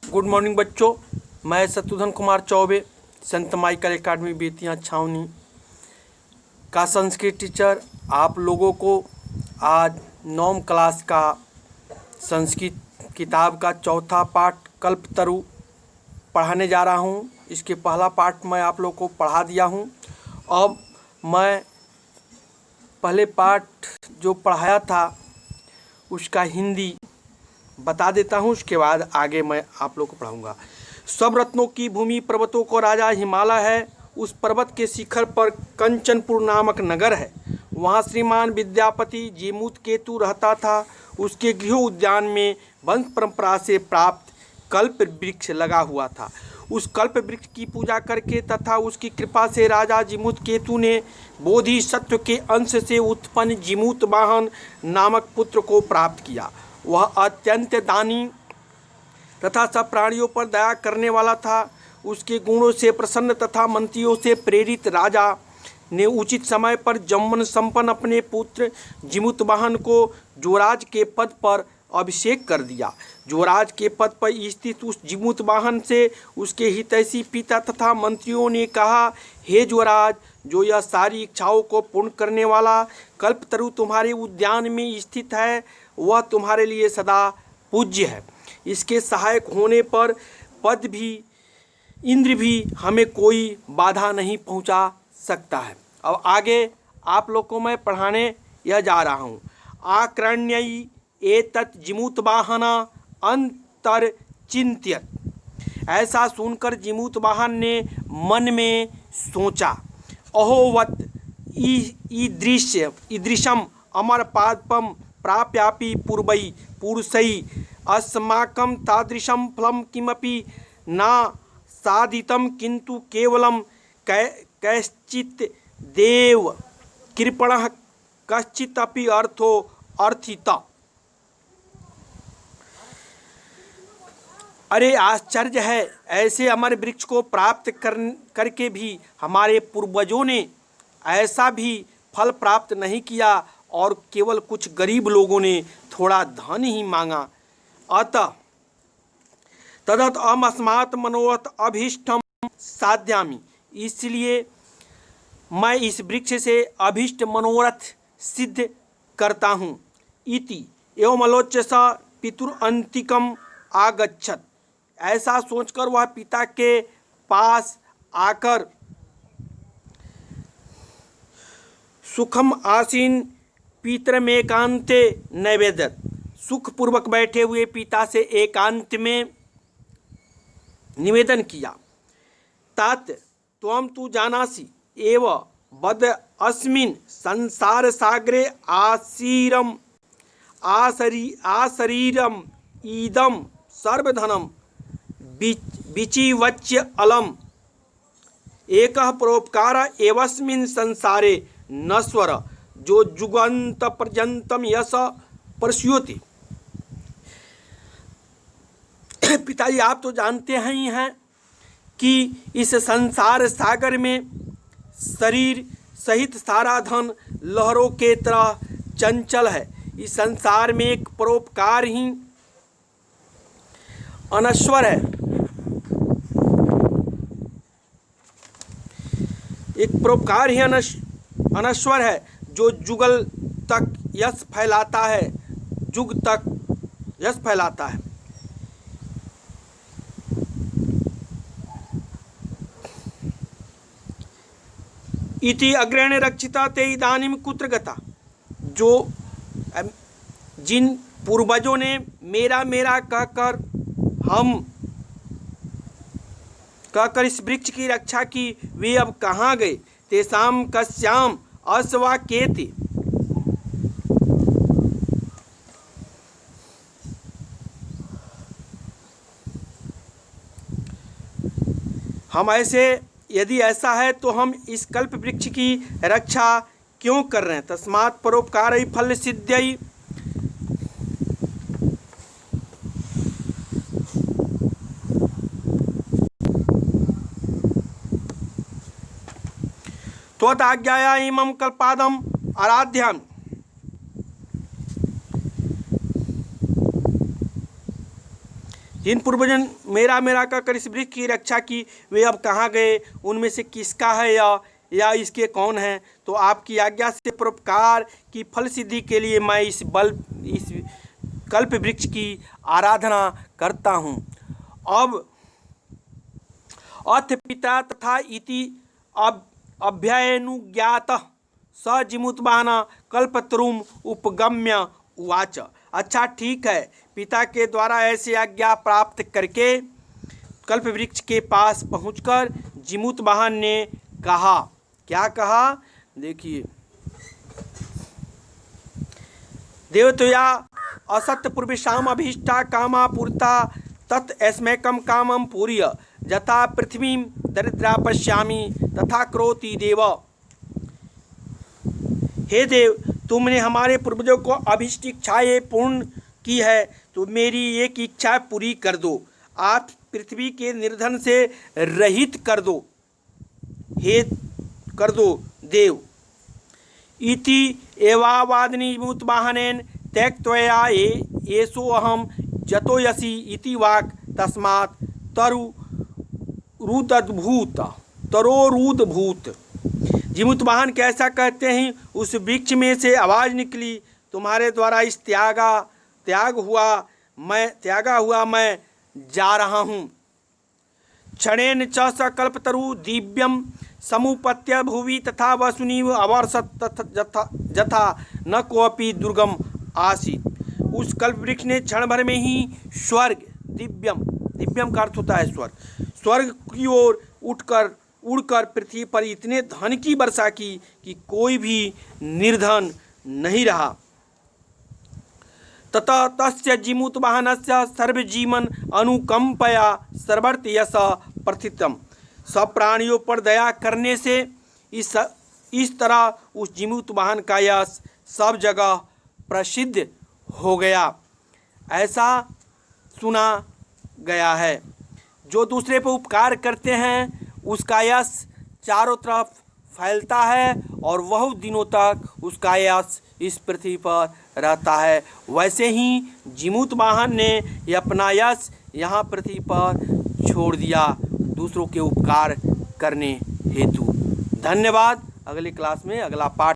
Good morning बच्चों। मैं शत्रुघ्न कुमार चौबे, संत Michael academy Bettiah छावनी का संस्कृत टीचर आप लोगों को आज 9वीं क्लास का संस्कृत किताब का चौथा पाठ कल्पतरु पढ़ाने जा रहा हूँ। इसके पहला पाठ मैं आप लोगों को पढ़ा दिया हूँ। अब मैं पहले पाठ जो पढ़ाया था उसका हिंदी बता देता हूँ, उसके बाद आगे मैं आप लोग को पढ़ाऊँगा। सब रत्नों की भूमि पर्वतों को राजा हिमालय है। उस पर्वत के शिखर पर कंचनपुर नामक नगर है। वहाँ श्रीमान विद्यापति जीमूत केतु रहता था। उसके गृह उद्यान में वंश परंपरा से प्राप्त कल्प वृक्ष लगा हुआ था। उस कल्प वृक्ष की पूजा करके तथा उसकी कृपा से राजा जीमूत केतु ने बोधिसत्व के अंश से उत्पन्न जीमूत वाहन नामक पुत्र को प्राप्त किया। वह अत्यंत दानी तथा सब प्राणियों पर दया करने वाला था। उसके गुणों से प्रसन्न तथा मंत्रियों से प्रेरित राजा ने उचित समय पर जम्मन संपन्न अपने पुत्र जीमूतवाहन को युवराज के पद पर अभिषेक कर दिया। युवराज के पद पर स्थित उस जीमूतवाहन से उसके हितैषी पिता तथा मंत्रियों ने कहा, हे युवराज, जो यह सारी इच्छाओं को पूर्ण करने वाला कल्पतरु तुम्हारे उद्यान में स्थित है वह तुम्हारे लिए सदा पूज्य है। इसके सहायक होने पर पद भी इंद्र भी हमें कोई बाधा नहीं पहुंचा सकता है। अब आगे आप लोग को मैं पढ़ाने यह जा रहा हूँ। आक्रण्यई एतत् जीमूतवाहना अंतर चिंत्यत। ऐसा सुनकर जीमूतवाहन ने मन में सोचा, अहोवत ईदृशम अमर पादपम प्राप्यापि पूर्वै पुरुषै अस्माकं तादृशं फलं किमपि न साधितं किंतु केवलं कैश्चित् देव कृपणः कश्चित् अपि अर्थो अर्थिता। अरे आश्चर्य है, ऐसे अमर वृक्ष को प्राप्त करके भी हमारे पूर्वजों ने ऐसा भी फल प्राप्त नहीं किया और केवल कुछ गरीब लोगों ने थोड़ा धन ही मांगा। अतः तदत अस्मात् मनोरथ अभीष्टम साध्यामि। इसलिए मैं इस वृक्ष से अभीष्ट मनोरथ सिद्ध करता हूँ। इति एवमलोच्य स पितुरंतिकम आगच्छत। ऐसा सोचकर वह पिता के पास आकर सुखम आसीन पितरमेकांते नैवेद्यत। सुखपूर्वक बैठे हुए पिता से एकांत में निवेदन किया। तात त्वं तु जानासि एव वद अस्मिन् संसार सागरे आशरीरम इदम सर्वधनम विचिवच्य अलम एकः परोपकार एवस्मिन् संसारे नश्वर जो जुगंत पर्यंतम यश परस्योति। पिताजी, आप तो जानते ही हैं कि इस संसार सागर में शरीर सहित सारा धन लहरों के तरह चंचल है। इस संसार में एक परोपकार ही अनश्वर है। एक परोपकार ही अनश्वर है जो जुगल तक यश फैलाता है, जुग तक यश फैलाता है। इति अग्रेण रक्षिता ते इदानीम कुत्र गता। जो जिन पूर्वजों ने मेरा मेरा कहकर इस वृक्ष की रक्षा की, वे अब कहाँ गए। तेषाम कस्याम अस्वाकेति। हम ऐसे, यदि ऐसा है तो हम इस कल्प वृक्ष की रक्षा क्यों कर रहे हैं। तस्मात् परोपकार फल सिद्ध्यै। त्वदाज्ञया इमं कल्पादम आराध्यामि। जिन पूर्वजन मेरा मेरा कहकर इस वृक्ष की रक्षा की, वे अब कहाँ गए? उनमें से किसका है या इसके कौन है? तो आपकी आज्ञा से परोपकार की फल सिद्धि के लिए मैं इस कल्प वृक्ष की आराधना करता हूँ। अब अथ पिता तथा इति अभ्यनुज्ञात स जिमुतवाहन कल्पतरुम उपगम्य उवाच। अच्छा ठीक है, पिता के द्वारा ऐसी आज्ञा प्राप्त करके कल्प वृक्ष के पास पहुंचकर जिमुतवाहन ने कहा, क्या कहा? देखिए, देवतया असत्य पूर्वेशाम अभीष्टा कामा पूर्ता तत् अस्मैकम कामम पूर्य यथा पृथ्वीं दरिद्रा पश्यामि तथा करोति देव। हे देव, तुमने हमारे पूर्वजों को अभीष्ट इच्छाएं पूर्ण की है, तो मेरी एक इच्छा पूरी कर दो। आप पृथ्वी के निर्धन से रहित कर दो, हे कर दो देव। इति एवावादनी मुतवाहनेन त्यक्त्वया एषो अहम जतोयसि इति वाक् तस्मात् तरोरुदभूत। जिमुतवाहन कैसा कहते हैं, उस वृक्ष में से आवाज निकली, तुम्हारे द्वारा इस त्यागा हुआ मैं जा रहा हूँ। क्षणेन च सकल्पतरु दिव्यम समुपत्य भुवि तथा वसुनीव अवर्षत जथा न कोपि दुर्गम आसीत। उस कल्प वृक्ष ने क्षण भर में ही स्वर्ग, दिव्यम का अर्थ होता है स्वर्ग की ओर उड़कर पृथ्वी पर इतने धन की वर्षा की कि कोई भी निर्धन नहीं रहा। ततः तस्य जिमुतवाहनस्य सर्वजीवन अनुकंपया सर्वर्थ यश प्रथितम। सब प्राणियों पर दया करने से इस तरह उस जिमुतवाहन का यश सब जगह प्रसिद्ध हो गया, ऐसा सुना गया है। जो दूसरे पर उपकार करते हैं उसका यश चारों तरफ फैलता है और बहुत दिनों तक उसका यश इस पृथ्वी पर रहता है। वैसे ही जिमुतवाहन ने अपना यश यहाँ पृथ्वी पर छोड़ दिया दूसरों के उपकार करने हेतु। धन्यवाद। अगली क्लास में अगला पाठ